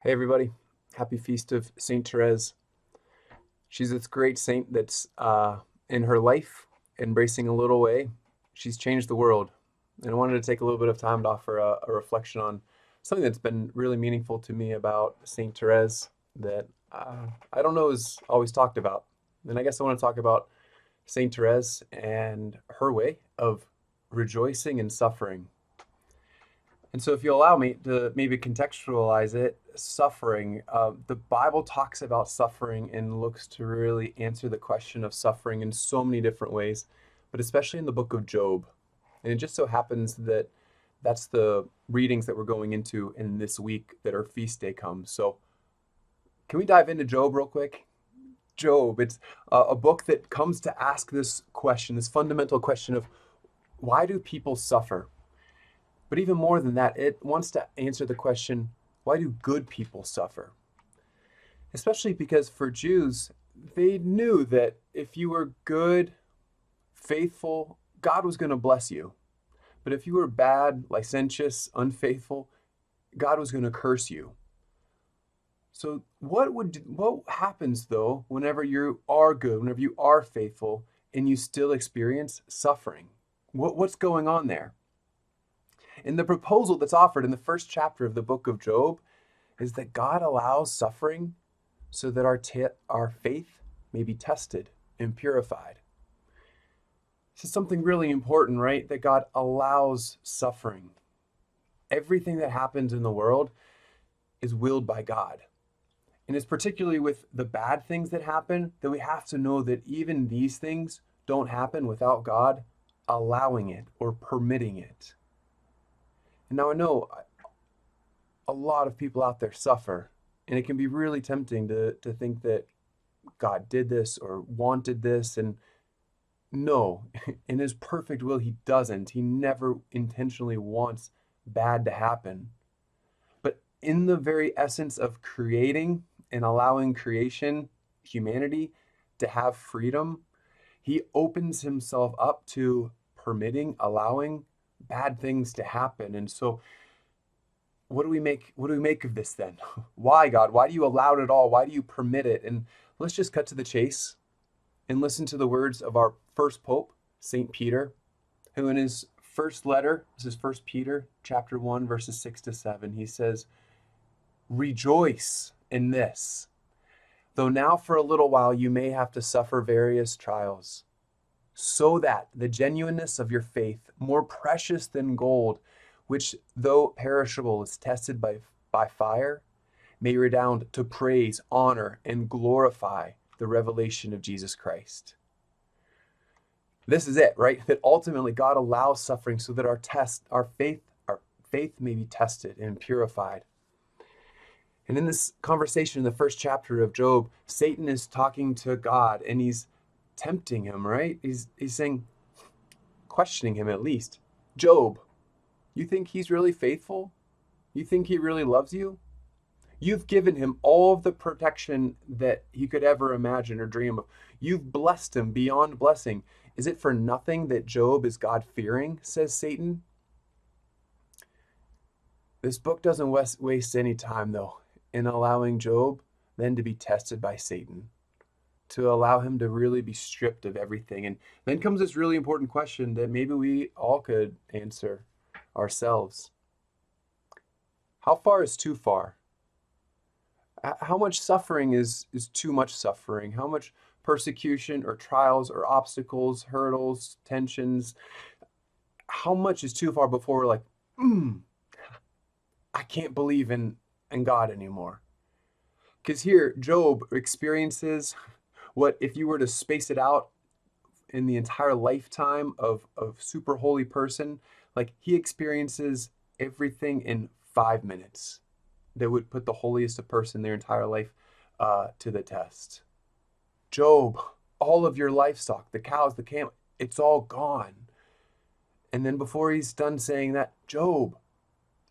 Hey everybody, happy feast of Saint Therese. She's this great saint that's in her life, embracing a little way. She's changed the world. And I wanted to take a little bit of time to offer a reflection on something that's been really meaningful to me about Saint Therese that I don't know is always talked about. And I guess I want to talk about Saint Therese and her way of rejoicing in suffering. And so, if you allow me to maybe contextualize it, suffering, the Bible talks about suffering and looks to really answer the question of suffering in so many different ways, but especially in the book of Job. And it just so happens that that's the readings that we're going into in this week that our feast day comes. So, can we dive into Job real quick? Job, it's a book that comes to ask this question, this fundamental question of why do people suffer? But even more than that, it wants to answer the question, why do good people suffer? Especially because for Jews, they knew that if you were good, faithful, God was going to bless you. But if you were bad, licentious, unfaithful, God was going to curse you. So what happens though whenever you are good, whenever you are faithful, and you still experience suffering? What's going on there? And the proposal that's offered in the first chapter of the book of Job is that God allows suffering so that our faith may be tested and purified. This is something really important, right? That God allows suffering. Everything that happens in the world is willed by God. And it's particularly with the bad things that happen that we have to know that even these things don't happen without God allowing it or permitting it. And now I know a lot of people out there suffer, and it can be really tempting to think that God did this or wanted this. And no, in his perfect will, he doesn't. He never intentionally wants bad to happen. But in the very essence of creating and allowing creation, humanity, to have freedom, he opens himself up to permitting, allowing bad things to happen. And so what do we make of this then? Why, God? Why do you allow it all? Why do you permit it? And let's just cut to the chase and listen to the words of our first pope, Saint Peter, who in his first letter, this is First Peter chapter 1 verses 6 to 7, he says, "Rejoice in this, though now for a little while you may have to suffer various trials, so that the genuineness of your faith, more precious than gold, which though perishable is tested by fire, may redound to praise, honor, and glorify the revelation of Jesus Christ." This is it, right? That ultimately God allows suffering so that our faith may be tested and purified. And in this conversation in the first chapter of Job, Satan is talking to God and he's tempting him, right? He's saying, questioning him at least. Job, you think he's really faithful? You think he really loves you? You've given him all of the protection that he could ever imagine or dream of. You've blessed him beyond blessing. Is it for nothing that Job is God-fearing, says Satan? This book doesn't waste any time, though, in allowing Job then to be tested by Satan, to allow him to really be stripped of everything. And then comes this really important question that maybe we all could answer ourselves. How far is too far? How much suffering is too much suffering? How much persecution or trials or obstacles, hurdles, tensions? How much is too far before we're like, I can't believe in God anymore? Because here, Job experiences what, if you were to space it out in the entire lifetime of super holy person, like he experiences everything in 5 minutes that would put the holiest of person their entire life to the test. Job, all of your livestock, the cows, the camel, it's all gone. And then before he's done saying that, Job,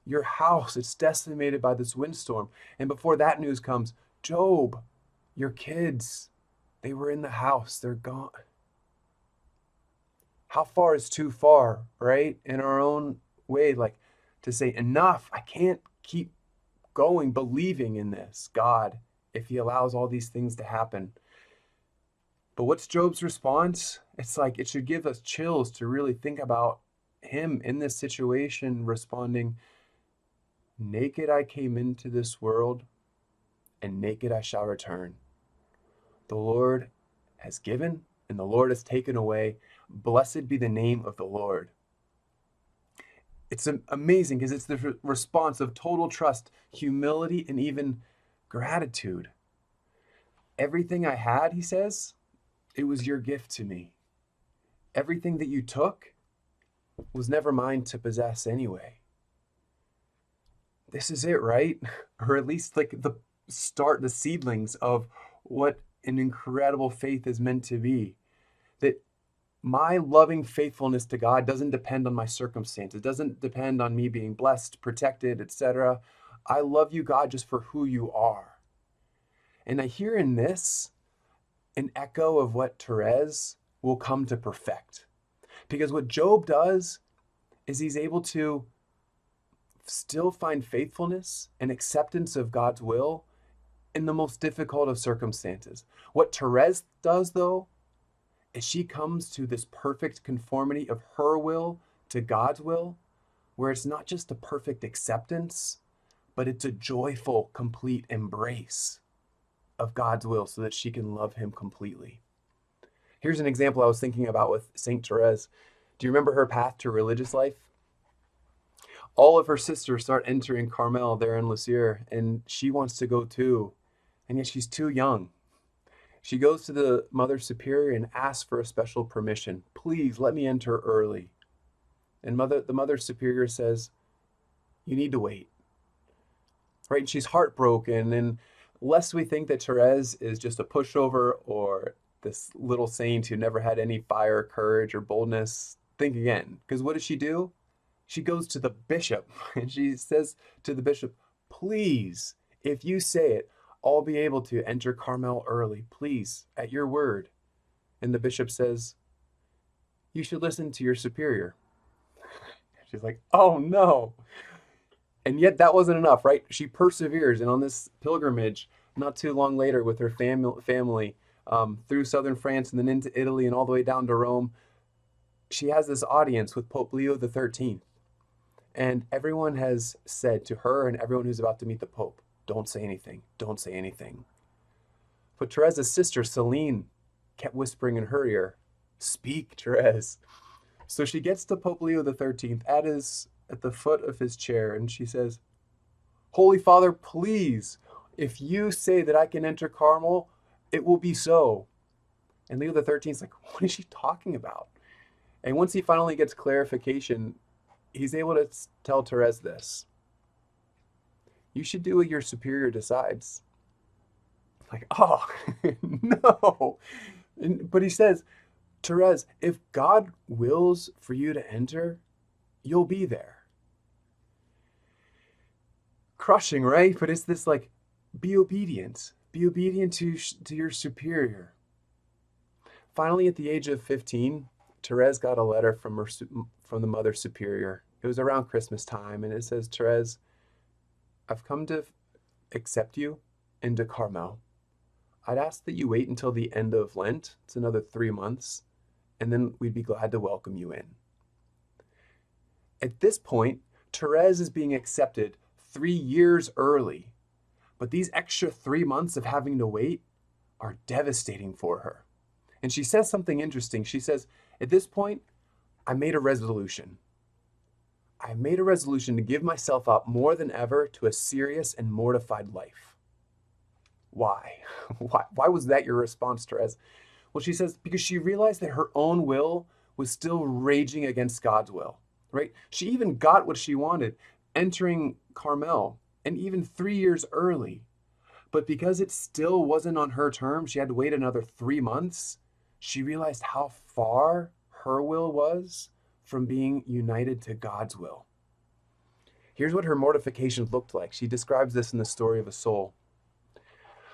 your house, it's decimated by this windstorm. And before that news comes, Job, your kids, they were in the house, they're gone. How far is too far, right? In our own way, like to say, enough, I can't keep going, believing in this God, if he allows all these things to happen. But what's Job's response? It's like it should give us chills to really think about him in this situation responding, naked I came into this world, and naked I shall return. The Lord has given, and the Lord has taken away. Blessed be the name of the Lord. It's amazing because it's the response of total trust, humility, and even gratitude. Everything I had, he says, it was your gift to me. Everything that you took was never mine to possess anyway. This is it, right? Or at least like the start, the seedlings of what an incredible faith is meant to be. That my loving faithfulness to God doesn't depend on my circumstances. It doesn't depend on me being blessed, protected, etc. I love you, God, just for who you are. And I hear in this an echo of what Thérèse will come to perfect. Because what Job does is he's able to still find faithfulness and acceptance of God's will in the most difficult of circumstances. What Thérèse does, though, is she comes to this perfect conformity of her will to God's will, where it's not just a perfect acceptance, but it's a joyful, complete embrace of God's will so that she can love him completely. Here's an example I was thinking about with Saint Thérèse. Do you remember her path to religious life? All of her sisters start entering Carmel there in Lisieux, and she wants to go too, and yet she's too young. She goes to the Mother Superior and asks for a special permission. Please let me enter early. And the Mother Superior says, you need to wait. Right? And she's heartbroken. And lest we think that Thérèse is just a pushover or this little saint who never had any fire, courage, or boldness, think again. Because what does she do? She goes to the bishop and she says to the bishop, please, if you say it, I'll be able to enter Carmel early, please, at your word. And the bishop says, you should listen to your superior. She's like, oh no. And yet that wasn't enough, right? She perseveres. And on this pilgrimage, not too long later with her family through southern France and then into Italy and all the way down to Rome, she has this audience with Pope Leo XIII. And everyone has said to her and everyone who's about to meet the Pope, don't say anything, don't say anything. But Therese's sister, Celine, kept whispering in her ear, speak, Thérèse. So she gets to Pope Leo XIII at the foot of his chair, and she says, Holy Father, please, if you say that I can enter Carmel, it will be so. And Leo XIII is like, what is she talking about? And once he finally gets clarification, he's able to tell Thérèse this. You should do what your superior decides. Like, oh, no. But he says, Thérèse, if God wills for you to enter, you'll be there. Crushing, right? But it's this like, be obedient. Be obedient to your superior. Finally, at the age of 15, Thérèse got a letter from the Mother Superior. It was around Christmas time, and it says, Thérèse, I've come to accept you into Carmel. I'd ask that you wait until the end of Lent. It's another 3 months, and then we'd be glad to welcome you in. At this point, Thérèse is being accepted 3 years early, but these extra 3 months of having to wait are devastating for her. And she says something interesting. She says, at this point, I made a resolution. I made a resolution to give myself up more than ever to a serious and mortified life. Why? Why was that your response, Thérèse? Well, she says, because she realized that her own will was still raging against God's will, right? She even got what she wanted, entering Carmel, and even 3 years early. But because it still wasn't on her terms, she had to wait another 3 months. She realized how far her will was from being united to God's will. Here's what her mortification looked like. She describes this in the story of a soul.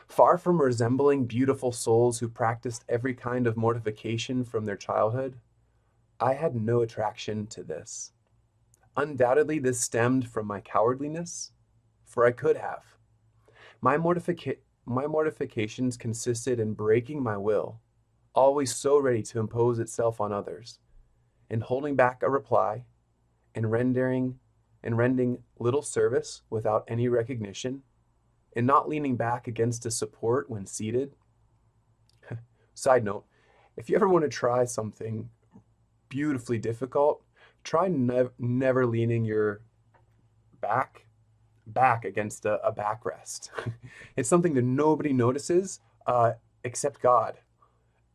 Far from resembling beautiful souls who practiced every kind of mortification from their childhood, I had no attraction to this. Undoubtedly, this stemmed from my cowardliness, for I could have. My mortifications consisted in breaking my will, always so ready to impose itself on others, in holding back a reply, in rendering little service without any recognition, in not leaning back against a support when seated. Side note, if you ever want to try something beautifully difficult, try never leaning your back against a backrest. It's something that nobody notices except God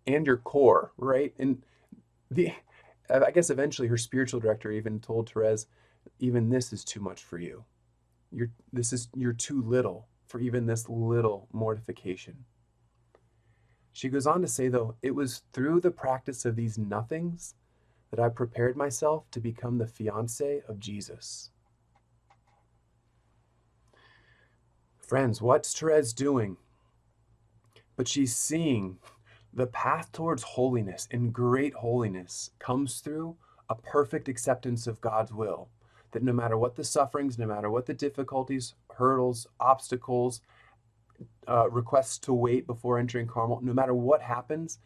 and your core, right? And I guess eventually her spiritual director even told Thérèse, even this is too much for you. You're too little for even this little mortification. She goes on to say, though, it was through the practice of these nothings that I prepared myself to become the fiancé of Jesus. Friends, what's Thérèse doing? But she's seeing the path towards holiness, and great holiness comes through a perfect acceptance of God's will. That no matter what the sufferings, no matter what the difficulties, hurdles, obstacles, requests to wait before entering Carmel, no matter what happens,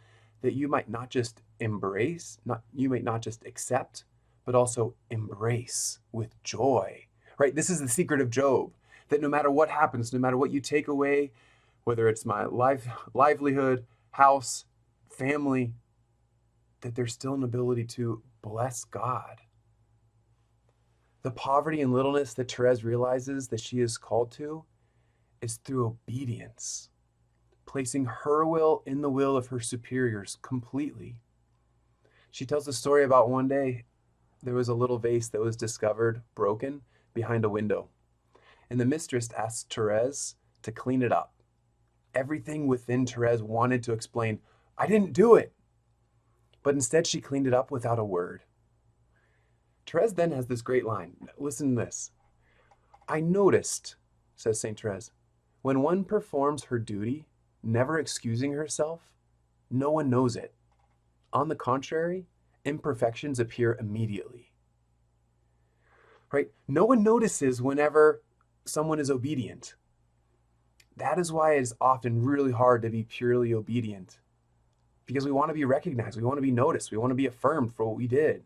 that you might not just you might not just accept, but also embrace with joy, right? This is the secret of Job, that no matter what happens, no matter what you take away, whether it's my livelihood, house, family, that there's still an ability to bless God. The poverty and littleness that Thérèse realizes that she is called to is through obedience, placing her will in the will of her superiors completely. She tells a story about one day there was a little vase that was discovered broken behind a window, and the mistress asked Thérèse to clean it up. Everything within Thérèse wanted to explain, I didn't do it. But instead she cleaned it up without a word. Thérèse then has this great line. Listen to this. I noticed, says Saint Thérèse, when one performs her duty, never excusing herself, no one knows it. On the contrary, imperfections appear immediately. Right? No one notices whenever someone is obedient. That is why it is often really hard to be purely obedient. Because we want to be recognized, we want to be noticed, we want to be affirmed for what we did.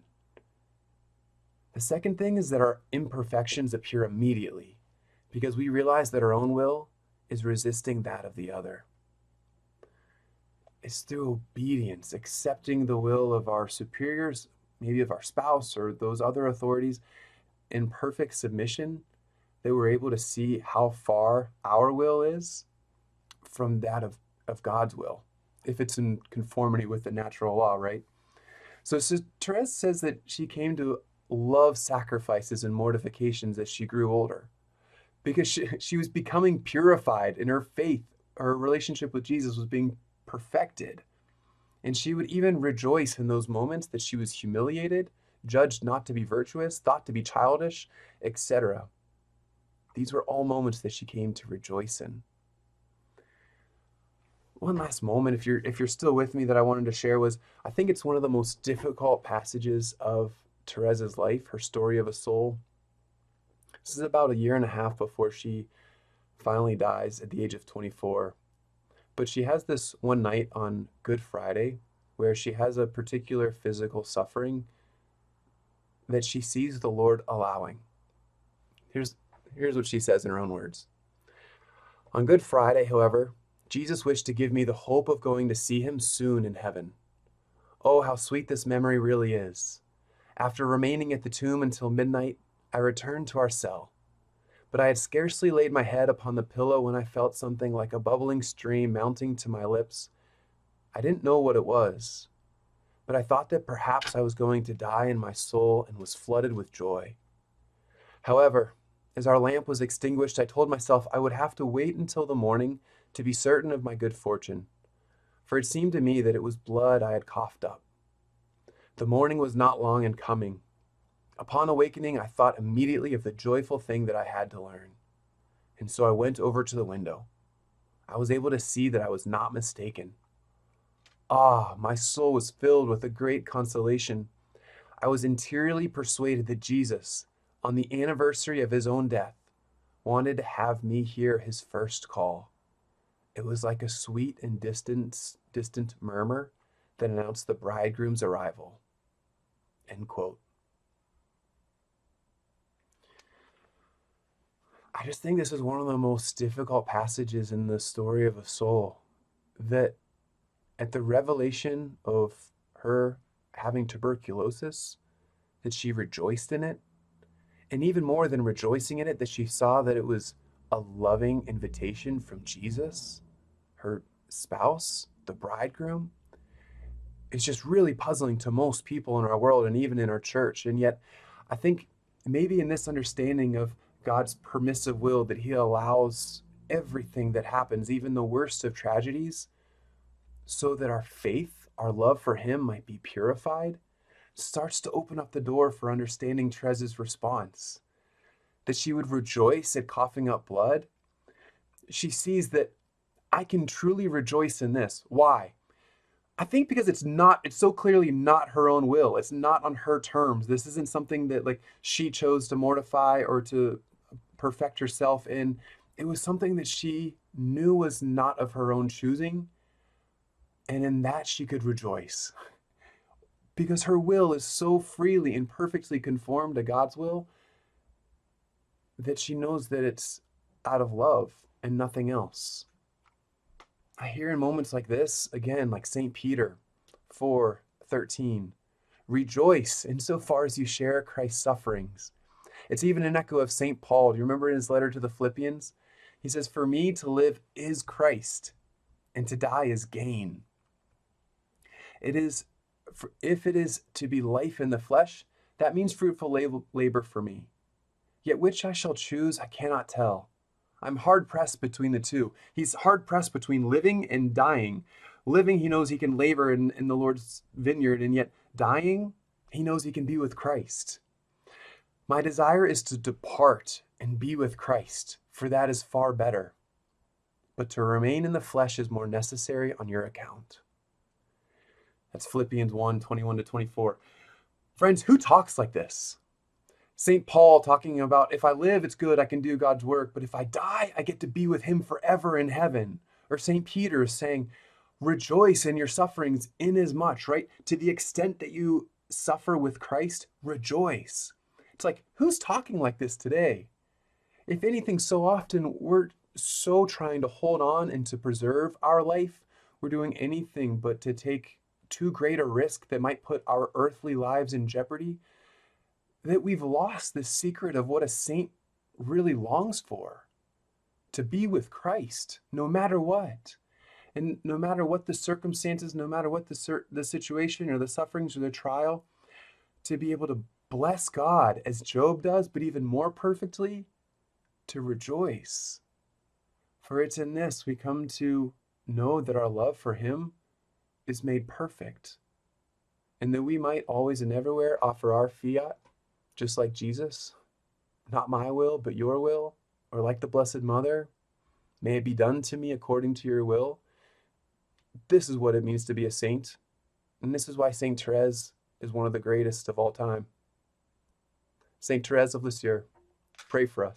The second thing is that our imperfections appear immediately, because we realize that our own will is resisting that of the other. It's through obedience, accepting the will of our superiors, maybe of our spouse or those other authorities, in perfect submission, that we're able to see how far our will is from that of God's will, if it's in conformity with the natural law, right? So Thérèse says that she came to love sacrifices and mortifications as she grew older, because she was becoming purified in her faith. Her relationship with Jesus was being perfected. And she would even rejoice in those moments that she was humiliated, judged not to be virtuous, thought to be childish, etc. These were all moments that she came to rejoice in. One last moment, if you're still with me, that I wanted to share was, I think it's one of the most difficult passages of Thérèse's life, her story of a soul. This is about 1.5 years before she finally dies at the age of 24. But she has this one night on Good Friday where she has a particular physical suffering that she sees the Lord allowing. Here's what she says in her own words. On Good Friday, however, Jesus wished to give me the hope of going to see him soon in heaven. Oh, how sweet this memory really is. After remaining at the tomb until midnight, I returned to our cell. But I had scarcely laid my head upon the pillow when I felt something like a bubbling stream mounting to my lips. I didn't know what it was, but I thought that perhaps I was going to die in my soul and was flooded with joy. However, as our lamp was extinguished, I told myself I would have to wait until the morning to be certain of my good fortune, for it seemed to me that it was blood I had coughed up. The morning was not long in coming. Upon awakening, I thought immediately of the joyful thing that I had to learn, and so I went over to the window. I was able to see that I was not mistaken. Ah, my soul was filled with a great consolation. I was interiorly persuaded that Jesus, on the anniversary of his own death, wanted to have me hear his first call. It was like a sweet and distant murmur that announced the bridegroom's arrival." End quote. I just think this is one of the most difficult passages in the story of a soul, that at the revelation of her having tuberculosis, that she rejoiced in it. And even more than rejoicing in it, that she saw that it was a loving invitation from Jesus, her spouse, the bridegroom. It's just really puzzling to most people in our world and even in our church. And yet, I think maybe in this understanding of God's permissive will, that he allows everything that happens, even the worst of tragedies, so that our faith, our love for him might be purified, starts to open up the door for understanding Therese's response. That she would rejoice at coughing up blood. She sees that I can truly rejoice in this. Why? I think because it's so clearly not her own will. It's not on her terms. This isn't something that like she chose to mortify or to perfect herself in. It was something that she knew was not of her own choosing. And in that she could rejoice. Because her will is so freely and perfectly conformed to God's will that she knows that it's out of love and nothing else. I hear in moments like this, again, like St. Peter 4:13, rejoice insofar as you share Christ's sufferings. It's even an echo of St. Paul. Do you remember in his letter to the Philippians? He says, for me to live is Christ, and to die is gain. If it is to be life in the flesh, that means fruitful labor for me. Yet which I shall choose, I cannot tell. I'm hard-pressed between the two. He's hard-pressed between living and dying. Living, he knows he can labor in the Lord's vineyard, and yet dying, he knows he can be with Christ. My desire is to depart and be with Christ, for that is far better. But to remain in the flesh is more necessary on your account. That's Philippians 1:21-24. Friends, who talks like this? St. Paul talking about, if I live, it's good, I can do God's work, but if I die, I get to be with him forever in heaven. Or St. Peter is saying, rejoice in your sufferings inasmuch, right? To the extent that you suffer with Christ, rejoice. It's like, who's talking like this today? If anything, so often we're so trying to hold on and to preserve our life, we're doing anything but to take too great a risk that might put our earthly lives in jeopardy, that we've lost the secret of what a saint really longs for, to be with Christ, no matter what. And no matter what the circumstances, no matter what the situation or the sufferings or the trial, to be able to bless God as Job does, but even more perfectly, to rejoice. For it's in this we come to know that our love for him is made perfect, and that we might always and everywhere offer our fiat, just like Jesus, not my will, but your will, or like the Blessed Mother, may it be done to me according to your will. This is what it means to be a saint, and this is why Saint Thérèse is one of the greatest of all time. Saint Thérèse of Lisieux, pray for us.